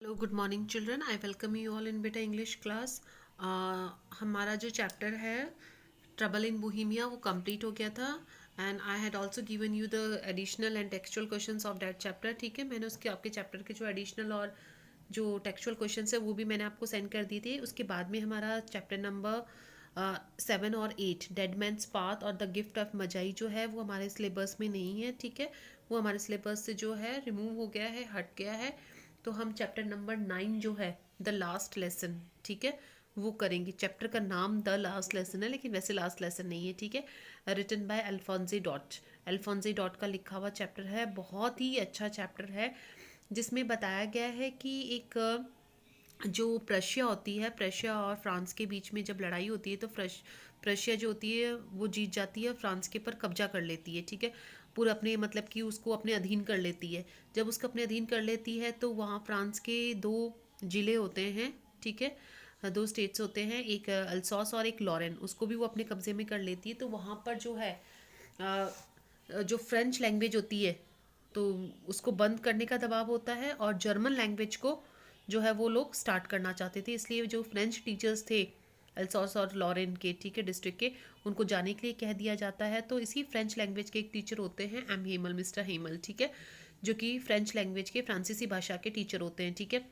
Hello good morning children, I welcome you all in बेटा English class. हमारा जो chapter है ट्रबल इन बोहेमिया वो कंप्लीट हो गया था and I had also given you the additional and textual questions of that chapter. ठीक है, मैंने उसके आपके चैप्टर के जो एडिशनल और जो टेक्सचुअल क्वेश्चंस है वो भी मैंने आपको सेंड कर दिए थे। उसके बाद में हमारा चैप्टर नंबर 7 और 8 डेड मैन्स पाथ और द गिफ्ट ऑफ मजाई जो है वो हमारे सिलेबस में नहीं है। ठीक है, वो हमारे सिलेबस से जो है रिमूव हो गया है, हट गया है। तो हम चैप्टर नंबर 9 जो है द लास्ट लेसन, ठीक है, वो करेंगे। चैप्टर का नाम द लास्ट लेसन है लेकिन वैसे लास्ट लेसन नहीं है। ठीक है, रिटन बाय अल्फोंसी डॉट। अल्फोंसी डॉट का लिखा हुआ चैप्टर है, बहुत ही अच्छा चैप्टर है जिसमें बताया गया है कि एक जो प्रशिया होती है, प्रशिया और फ्रांस के बीच में जब लड़ाई होती है तो प्रशिया जो होती है वो जीत जाती है, फ्रांस के ऊपर कब्जा कर लेती है। ठीक है, पूरा अपने मतलब कि उसको अपने अधीन कर लेती है। जब उसको अपने अधीन कर लेती है तो वहाँ फ्रांस के दो ज़िले होते हैं। ठीक है, दो स्टेट्स होते हैं, एक अल्सॉस और एक लॉरेन, उसको भी वो अपने कब्जे में कर लेती है। तो वहाँ पर जो है अ, जो फ्रेंच लैंग्वेज होती है तो उसको बंद करने का दबाव होता है और जर्मन लैंग्वेज को जो है वो लोग स्टार्ट करना चाहते थे। इसलिए जो फ्रेंच टीचर्स थे अल्सॉस और लॉरेन के, ठीक है, डिस्ट्रिक्ट के, उनको जाने के लिए कह दिया जाता है। तो इसी फ्रेंच लैंग्वेज के एक टीचर होते हैं एम हेमल, मिस्टर हेमल, ठीक है, जो कि फ्रेंच लैंग्वेज के फ्रांसीसी भाषा के टीचर होते हैं। ठीक है,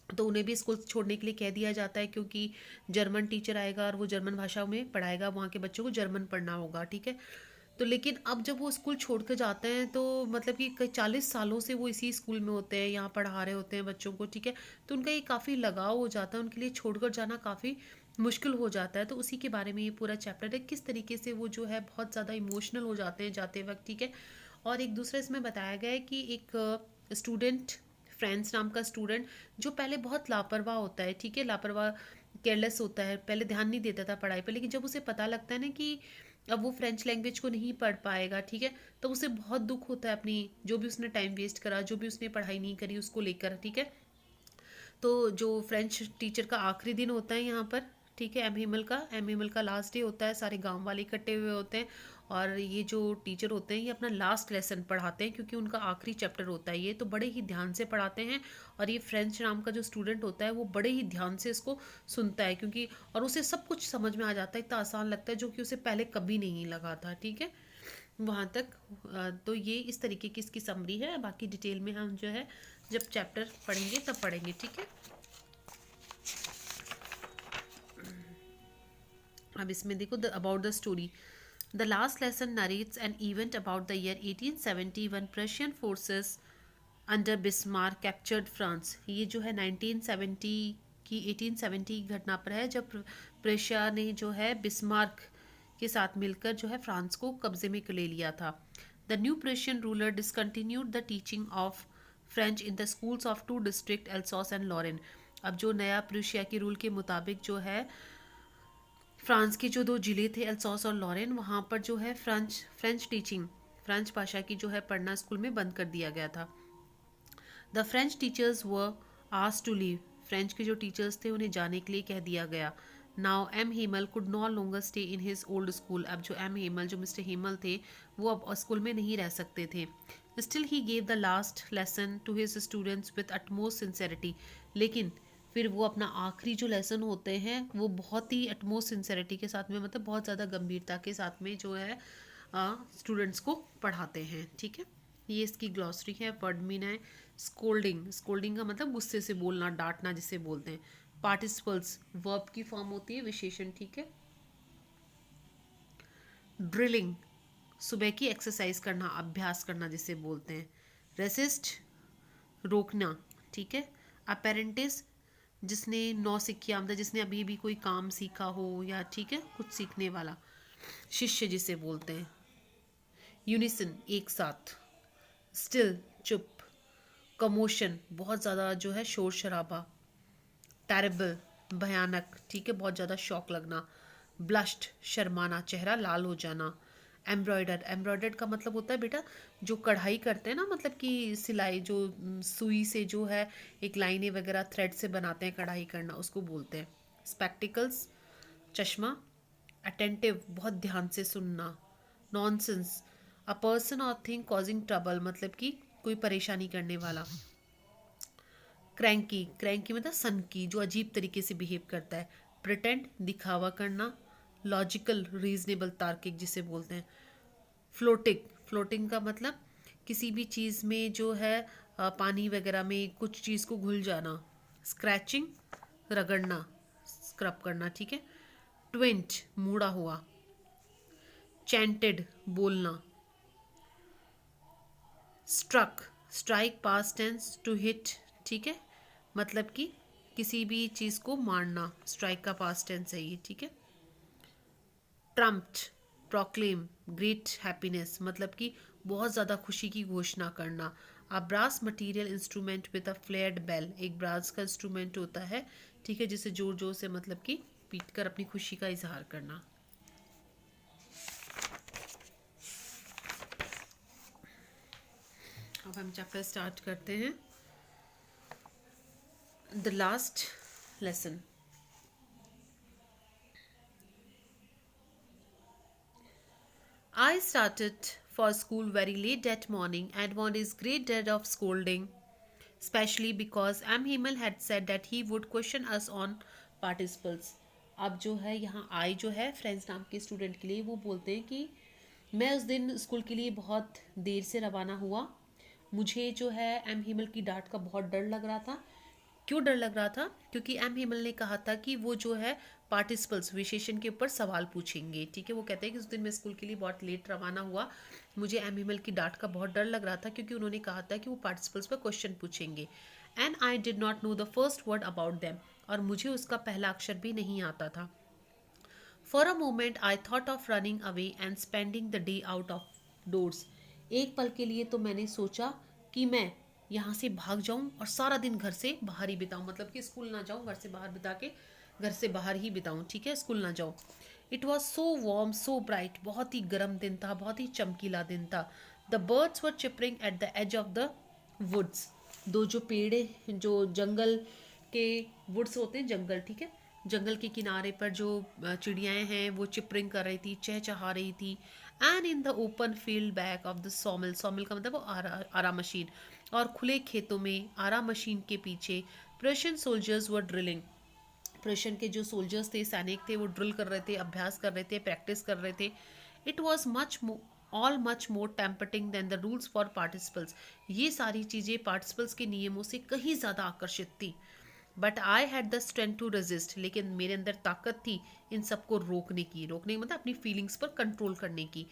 तो उन्हें भी स्कूल छोड़ने के लिए कह दिया जाता है क्योंकि जर्मन टीचर आएगा और वो जर्मन भाषा में पढ़ाएगा, वहाँ के बच्चों को जर्मन पढ़ना होगा। ठीक है, तो लेकिन अब जब वो स्कूल छोड़ कर जाते हैं तो मतलब कि कई 40 सालों से वो इसी स्कूल में होते हैं, यहाँ पढ़ा रहे होते हैं बच्चों को। ठीक है, तो उनका ये काफ़ी लगाव हो जाता है, उनके लिए छोड़कर जाना काफ़ी मुश्किल हो जाता है। तो उसी के बारे में ये पूरा चैप्टर है, किस तरीके से वो जो है बहुत ज़्यादा इमोशनल हो जाते हैं जाते वक्त। ठीक है, और एक दूसरा इसमें बताया गया है कि एक स्टूडेंट, फ्रेंड्स नाम का स्टूडेंट, जो पहले बहुत लापरवाह होता है, ठीक है, लापरवाह केयरलेस होता है, पहले ध्यान नहीं देता था पढ़ाई पर, लेकिन जब उसे पता लगता है ना कि अब वो फ्रेंच लैंग्वेज को नहीं पढ़ पाएगा, ठीक है, तो उसे बहुत दुख होता है अपनी जो भी उसने टाइम वेस्ट करा, जो भी उसने पढ़ाई नहीं करी उसको लेकर। ठीक है, तो जो फ्रेंच टीचर का आखिरी दिन होता है यहाँ पर, ठीक है, एम हिमल का लास्ट डे होता है, सारे गांव वाले इकट्ठे हुए होते हैं और ये जो टीचर होते हैं ये अपना लास्ट लेसन पढ़ाते हैं क्योंकि उनका आखिरी चैप्टर होता है ये, तो बड़े ही ध्यान से पढ़ाते हैं। और ये फ्रेंच नाम का जो स्टूडेंट होता है वो बड़े ही ध्यान से इसको सुनता है क्योंकि, और उसे सब कुछ समझ में आ जाता है, इतना आसान लगता है जो कि उसे पहले कभी नहीं लगा था। ठीक है, वहाँ तक तो ये इस तरीके की इसकी समरी है। बाकी डिटेल में हम जो है जब चैप्टर पढ़ेंगे तब पढ़ेंगे। ठीक है, अब इसमें देखो about the story. The last lesson narrates an event about the year 1870 one Prussian forces under Bismarck captured France. ये जो है 1970 की 1870 की घटना पर है जब प्रेशिया ने जो है बिस्मार्क के साथ मिलकर जो है फ्रांस को कब्जे में ले लिया था। The new Prussian ruler discontinued the teaching of French in the schools of two district Alsace and Lorraine. अब जो नया प्रूशिया के रूल के मुताबिक जो है फ्रांस के जो दो जिले थे अल्सॉस और लॉरेन, वहाँ पर जो है फ्रेंच फ्रेंच टीचिंग, फ्रेंच भाषा की जो है पढ़ना स्कूल में बंद कर दिया गया था। The French teachers were asked to leave. French के जो टीचर्स थे उन्हें जाने के लिए कह दिया गया। नाउ एम हेमल कुड नॉ longer stay in his old school. अब जो एम हेमल, जो मिस्टर हेमल थे, वो अब स्कूल में नहीं रह सकते थे। Still he gave the last lesson to his students with utmost sincerity. लेकिन फिर वो अपना आखिरी जो लेसन होते हैं वो बहुत ही अटमोस्ट सिंसेरिटी के साथ में, मतलब बहुत ज़्यादा गंभीरता के साथ में जो है स्टूडेंट्स को पढ़ाते हैं। ठीक है, ये इसकी ग्लॉसरी है। वर्ड मीन है स्कोल्डिंग। स्कोल्डिंग का मतलब गुस्से से बोलना, डांटना जिसे बोलते हैं। पार्टिसिपल्स वर्ब की फॉर्म होती है, विशेषण। ठीक है, ड्रिलिंग सुबह की एक्सरसाइज करना, अभ्यास करना जिसे बोलते हैं। रेसिस्ट रोकना। ठीक है, अपेरेंटिस जिसने नौ सीखिया, मतलब जिसने अभी भी कोई काम सीखा हो या, ठीक है, कुछ सीखने वाला। शिष्य जिसे बोलते हैं। यूनिसन एक साथ। स्टिल चुप। कमोशन बहुत ज़्यादा जो है शोर शराबा। टेरेबल भयानक, ठीक है, बहुत ज़्यादा शौक लगना। ब्लश्ड शर्माना, चेहरा लाल हो जाना। एम्ब्रॉयडर, एम्ब्रॉयडर्ड का मतलब होता है बेटा जो कढ़ाई करते हैं ना, मतलब कि सिलाई जो सुई से जो है एक लाइनें वगैरह थ्रेड से बनाते हैं, कढ़ाई करना, उसको बोलते हैं। स्पेक्टिकल्स चश्मा। अटेंटिव बहुत ध्यान से सुनना। नॉनसेंस अ पर्सन और थिंग कॉजिंग ट्रबल, मतलब कि कोई परेशानी करने वाला। क्रैंकी, क्रैंकी मतलब सनकी, जो अजीब तरीके से बिहेव करता है। प्रिटेंड, दिखावा करना। लॉजिकल, रीजनेबल, तार्किक जिसे बोलते हैं। फ्लोटिंग, फ्लोटिंग का मतलब किसी भी चीज़ में जो है पानी वगैरह में कुछ चीज़ को घुल जाना। स्क्रैचिंग, रगड़ना, स्क्रब करना, ठीक है। ट्विंट, मुड़ा हुआ। चैंटेड, बोलना। Struck, strike past tense, to hit, ठीक है, मतलब कि किसी भी चीज़ को मारना, स्ट्राइक का पास्ट टेंस है ये, ठीक है। ट्रम्प्ड, प्रोक्लेम, ग्रेट हैप्पीनेस, मतलब कि बहुत ज़्यादा खुशी की घोषणा करना। A brass material instrument with a flared bell, एक ब्रास का इंस्ट्रूमेंट होता है, ठीक है, जिसे जोर जोर से मतलब कि पीट कर अपनी खुशी का इजहार करना। अब हम चैप्टर स्टार्ट करते हैं। The last lesson. I started for school very late that morning and was in great dread of scolding, especially because M. Himal had said that he would question us on participles. अब जो है यहाँ आई जो है friends नाम के student के लिए, वो बोलते हैं कि मैं उस दिन स्कूल के लिए बहुत देर से रवाना हुआ। मुझे जो है एम हिमल की डांट का बहुत डर लग रहा था। क्यों डर लग रहा था? क्योंकि एम हिमल ने कहा था कि वो जो है पार्टिसिपल्स, विशेषण के ऊपर सवाल पूछेंगे, ठीक है। वो कहते हैं कि उस दिन मैं स्कूल के लिए बहुत लेट रवाना हुआ, मुझे एम हिमल की डांट का बहुत डर लग रहा था क्योंकि उन्होंने कहा था कि वो पार्टिसिपल्स पर क्वेश्चन पूछेंगे। And I did not know the first word about them, और मुझे उसका पहला अक्षर भी नहीं आता था। For a moment I thought of running away and spending the day out of doors. एक पल के लिए तो मैंने सोचा कि मैं यहाँ से भाग जाऊँ और सारा दिन घर से बाहर ही बिताऊँ, मतलब कि स्कूल ना जाऊँ, घर से बाहर बिता के घर से बाहर ही बिताऊँ, ठीक है, स्कूल ना जाऊँ। It was so warm so bright, बहुत ही गर्म दिन था, बहुत ही चमकीला दिन था। The birds were chirping at the edge of the woods. दो जो पेड़, जो जंगल के वुड्स होते हैं, जंगल, ठीक है, जंगल के किनारे पर जो चिड़ियाएं हैं वो चिपरिंग कर रही थी, चहचहा रही थी। And in the open field back of the सॉमिल, सॉमिल का मतलब वो आरा मशीन, और खुले खेतों में आरा मशीन के पीछे प्रशियन सोल्जर्स वर ड्रिलिंग। प्रशियन के जो सोल्जर्स थे, सैनिक थे, वो ड्रिल कर रहे थे, अभ्यास कर रहे थे, प्रैक्टिस कर रहे थे। It was much more tempting than the rules for participles. ये सारी चीज़ें पार्टिसिपल्स के नियमों से कहीं ज़्यादा आकर्षित थी। But I had the strength to resist, लेकिन मेरे अंदर ताकत थी इन सबको रोकने की, रोकने मतलब अपनी फीलिंग्स पर कंट्रोल करने की।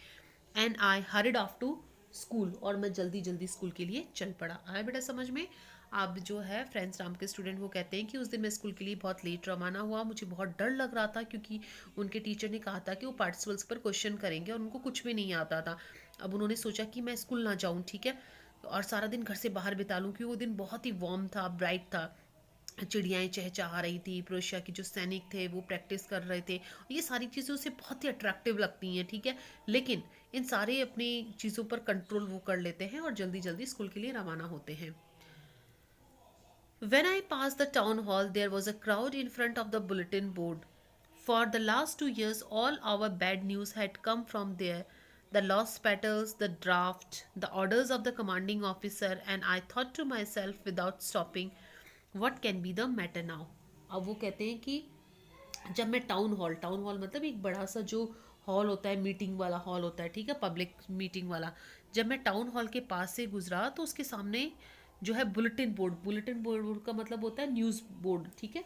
And I hurried off to school, और मैं जल्दी जल्दी स्कूल के लिए चल पड़ा। आया बेटा समझ में? अब जो है फ्रेंड्स नाम के स्टूडेंट वो कहते हैं कि उस दिन मैं स्कूल के लिए बहुत लेट रवाना हुआ, मुझे बहुत डर लग रहा था क्योंकि उनके टीचर ने कहा था कि वो पार्टिसिपल्स पर क्वेश्चन करेंगे और उनको कुछ भी नहीं आता था। अब उन्होंने सोचा कि मैं स्कूल ना जाऊँ, ठीक है, और सारा दिन घर से बाहर बिता लूँ, क्योंकि वो दिन बहुत ही वार्म था, ब्राइट था, चिड़ियाएं चहचहा रही थी, प्रोशिया के जो सैनिक थे वो प्रैक्टिस कर रहे थे। ये सारी चीज़ें उसे बहुत ही अट्रैक्टिव लगती हैं, ठीक है, लेकिन इन सारे अपनी चीज़ों पर कंट्रोल वो कर लेते हैं और जल्दी जल्दी स्कूल के लिए रवाना होते हैं। When I passed the town hall, there was a crowd in front of the bulletin board. For the last 2 years, all our bad news had come from there. The lost petals, the draft, the orders of the commanding officer, and I thought to myself without stopping, what can be the matter now? अब वो कहते हैं कि जब मैं town hall मतलब एक बड़ा सा जो हॉल होता है, मीटिंग वाला हॉल होता है, ठीक है, पब्लिक मीटिंग वाला, जब मैं टाउन हॉल के पास से गुजरा तो उसके सामने जो है बुलेटिन बोर्ड, बुलेटिन बोर्ड का मतलब होता है न्यूज़ बोर्ड, ठीक है,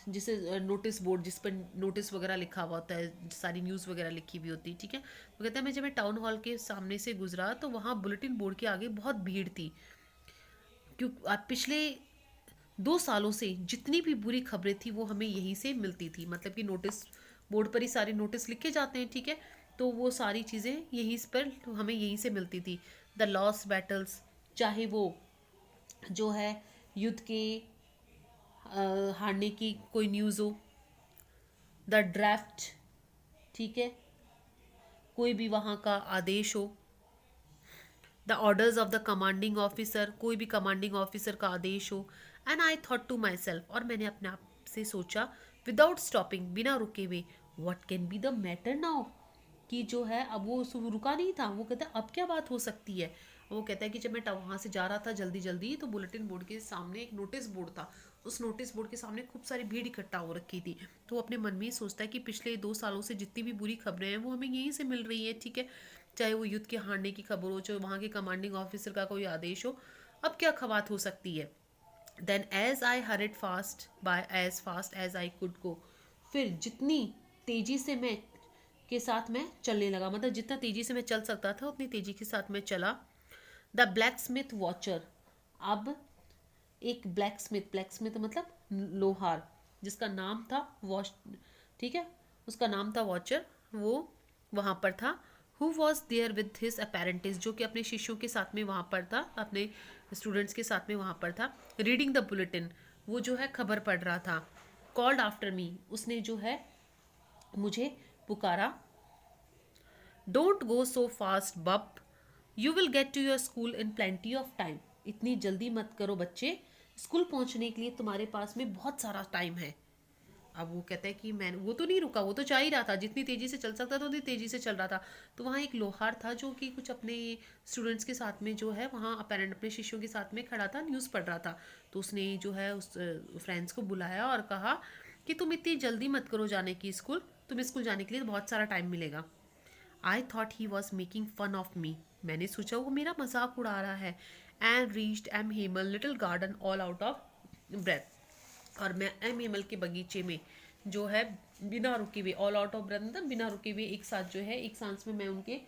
जिसे नोटिस बोर्ड, जिस पर नोटिस वगैरह लिखा हुआ होता है, सारी न्यूज़ वगैरह लिखी हुई होती है, ठीक है। वो कहता है मैं जब मैं टाउन हॉल के सामने से गुजरा तो वहाँ बुलेटिन बोर्ड के आगे बहुत भीड़ थी, क्यों पिछले 2 सालों से जितनी भी बुरी खबरें थी वो हमें यहीं से मिलती थी, मतलब कि नोटिस बोर्ड पर ही सारे नोटिस लिखे जाते हैं, ठीक है, तो वो सारी चीज़ें यहीं पर हमें यहीं से मिलती थी। द लॉस्ट बैटल्स, चाहे वो जो है युद्ध के हारने की कोई न्यूज़ हो। द ड्राफ्ट, ठीक है, कोई भी वहाँ का आदेश हो। The orders of the commanding officer, कोई भी कमांडिंग ऑफिसर का आदेश हो। And I thought to myself, और मैंने अपने आप से सोचा विदाउट स्टॉपिंग, बिना रुके हुए, what can be the matter now, कि जो है अब वो रुका नहीं था, वो कहता है अब क्या बात हो सकती है, वो कहता है कि जब मैं वहाँ से जा रहा था जल्दी जल्दी, तो बुलेटिन बोर्ड के सामने एक नोटिस बोर्ड था। उस नोटिस बोर्ड के सामने खूब सारी भीड़ इकट्ठा हो रखी थी। तो वो अपने मन में ही सोचता है कि पिछले 2 सालों से जितनी भी बुरी खबरें हैं वो हमें यहीं से मिल रही हैं, ठीक है। चाहे वो युद्ध के हारने की खबर हो, चाहे वहाँ के कमांडिंग ऑफिसर का कोई आदेश हो, अब क्या खबात हो सकती है। Then as I hurried fast as I could go, फिर जितनी तेजी से मैं के साथ मैं चलने लगा, मतलब जितना तेजी से मैं चल सकता था उतनी तेजी के साथ मैं चला। द ब्लैक स्मिथ वॉचर, अब एक ब्लैक स्मिथ मतलब लोहार, जिसका नाम था वॉच, ठीक है, उसका नाम था वॉचर, वो वहाँ पर था। Who was there with his apprentice, जो कि अपने शिष्यों के साथ में वहाँ पर था, अपने स्टूडेंट्स के साथ में वहाँ पर था। रीडिंग द बुलेटिन, वो जो है खबर पढ़ रहा था। कॉल्ड आफ्टर मी, उसने जो है मुझे पुकारा। Don't go so fast bub, you will get to your school in plenty of time, इतनी जल्दी मत करो बच्चे, स्कूल पहुंचने के लिए तुम्हारे पास में बहुत सारा टाइम है। अब वो कहता है कि मैं, वो तो नहीं रुका, वो तो जा ही रहा था, जितनी तेजी से चल सकता था उतनी तेजी से चल रहा था। तो वहाँ एक लोहार था जो कि कुछ अपने स्टूडेंट्स के साथ में जो है वहाँ अपेरेंट अपने शिष्यों के साथ में खड़ा था, न्यूज़ पढ़ रहा था। तो उसने जो है उस फ्रेंड्स को बुलाया और कहा कि तुम इतनी जल्दी मत करो जाने की स्कूल, तुम्हें स्कूल जाने के लिए बहुत सारा टाइम मिलेगा। I thought he was making fun of me, मैंने सोचा वो मेरा मजाक उड़ा रहा है। And reached M Hamel little garden all out of breath, और मैं एम हेमल के बगीचे में जो है बिना रुके हुए, ऑल आउट ऑफ ब्रेथ मतलब बिना रुके हुए, एक साथ जो है एक सांस में मैं उनके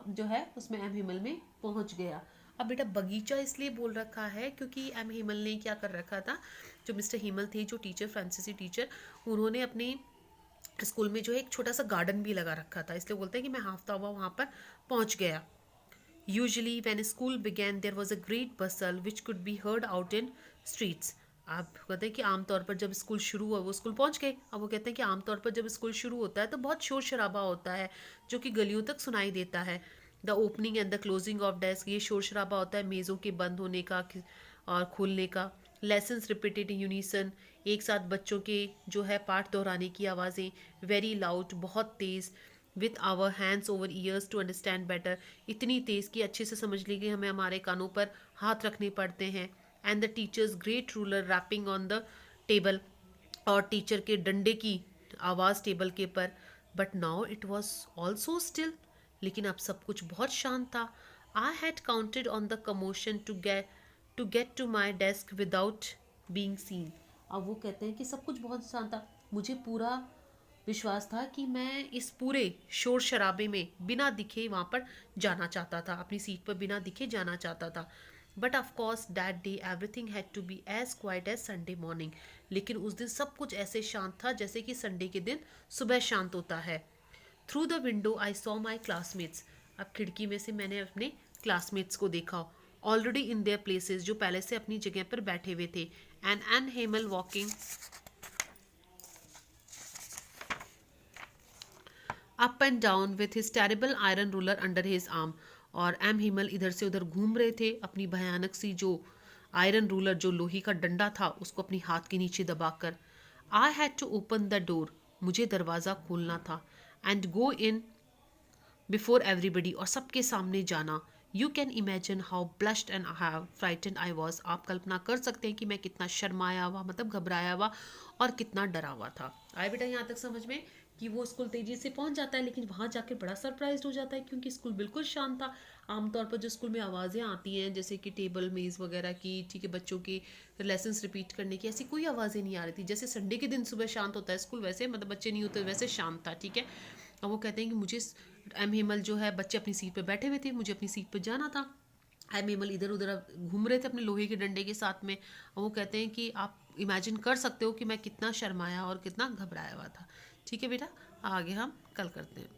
जो है उसमें एम हेमल में पहुंच गया। अब बेटा बगीचा इसलिए बोल रखा है क्योंकि एम हेमल ने क्या कर रखा था, जो मिस्टर हेमल थे, जो टीचर फ्रांसीसी टीचर, उन्होंने अपने स्कूल में जो है एक छोटा सा गार्डन भी लगा रखा था, इसलिए बोलते हैं कि मैं हाफता हुआ वहाँ पर पहुँच गया। Usually when school began there was a great bustle which could be heard out in streets. आप कहते हैं कि आमतौर पर जब स्कूल शुरू हुआ, वो स्कूल पहुंच गए, अब वो कहते हैं कि आमतौर पर जब स्कूल शुरू होता है तो बहुत शोर शराबा होता है जो कि गलियों तक सुनाई देता है। The opening and the closing of desk, ये शोर शराबा होता है मेज़ों के बंद होने का और खोलने का। लेसन्स रिपीटेड इन यूनिसन, एक साथ बच्चों के जो है पाठ दोहराने की आवाज़ें, वेरी लाउड बहुत तेज़, with our hands over ears to understand better, इतनी तेज़ कि अच्छे से समझ ली गई, हमें हमारे कानों पर हाथ रखने पड़ते हैं। And the teachers great ruler rapping on the table, और टीचर के डंडे की आवाज़ टेबल के पर। But now it was also still, लेकिन अब सब कुछ बहुत शांत था। I had counted on the commotion to get to my desk without being seen. अब वो कहते हैं कि सब कुछ बहुत शांत था, मुझे पूरा विश्वास था कि मैं इस पूरे शोर शराबे में बिना दिखे वहाँ पर जाना चाहता था, अपनी सीट पर बिना दिखे जाना चाहता था। But of course that day everything had to be as quiet as Sunday morning, लेकिन उस दिन सब कुछ ऐसे शांत था जैसे कि संडे के दिन सुबह शांत होता है। Through the window I saw my classmates, अब खिड़की में से मैंने अपने क्लासमेट्स को देखा, ऑलरेडी इन देयर प्लेसेस, जो पहले से अपनी जगह पर बैठे हुए थे। And Hamel walking up and down with his terrible iron ruler under his arm, और एम हिमल इधर से उधर घूम रहे थे, अपनी भयानक सी जो आयरन रूलर, जो लोहे का डंडा था, उसको अपनी हाथ के नीचे दबाकर। I had to open the door, मुझे दरवाज़ा खोलना था। And go in before everybody, और सबके सामने जाना। You can imagine how blushed and how frighten I was, आप कल्पना कर सकते हैं कि मैं कितना शर्माया हुआ, मतलब घबराया हुआ और कितना डरा हुआ था। आए बेटा यहाँ तक समझ में कि वो स्कूल तेजी से पहुंच जाता है, लेकिन वहां जाकर बड़ा सरप्राइज हो जाता है क्योंकि स्कूल बिल्कुल शांत था। आमतौर पर जो स्कूल में आवाज़ें आती हैं जैसे कि टेबल मेज़ वगैरह की, ठीक है, बच्चों के लेसन्स रिपीट करने की, ऐसी कोई आवाज़ें नहीं आ रही थी। जैसे संडे के दिन सुबह शांत होता है स्कूल, वैसे मतलब बच्चे नहीं होते, वैसे शांत था, ठीक है। और वो कहते हैं कि मुझे एम हेमल जो है, बच्चे अपनी सीट पर बैठे हुए थे, मुझे अपनी सीट पर जाना था। एम हेमल इधर उधर घूम रहे थे अपने लोहे के डंडे के साथ में। और वो कहते हैं कि आप इमेजिन कर सकते हो कि मैं कितना शर्माया और कितना घबराया हुआ था। ठीक है बेटा, आगे हम कल करते हैं।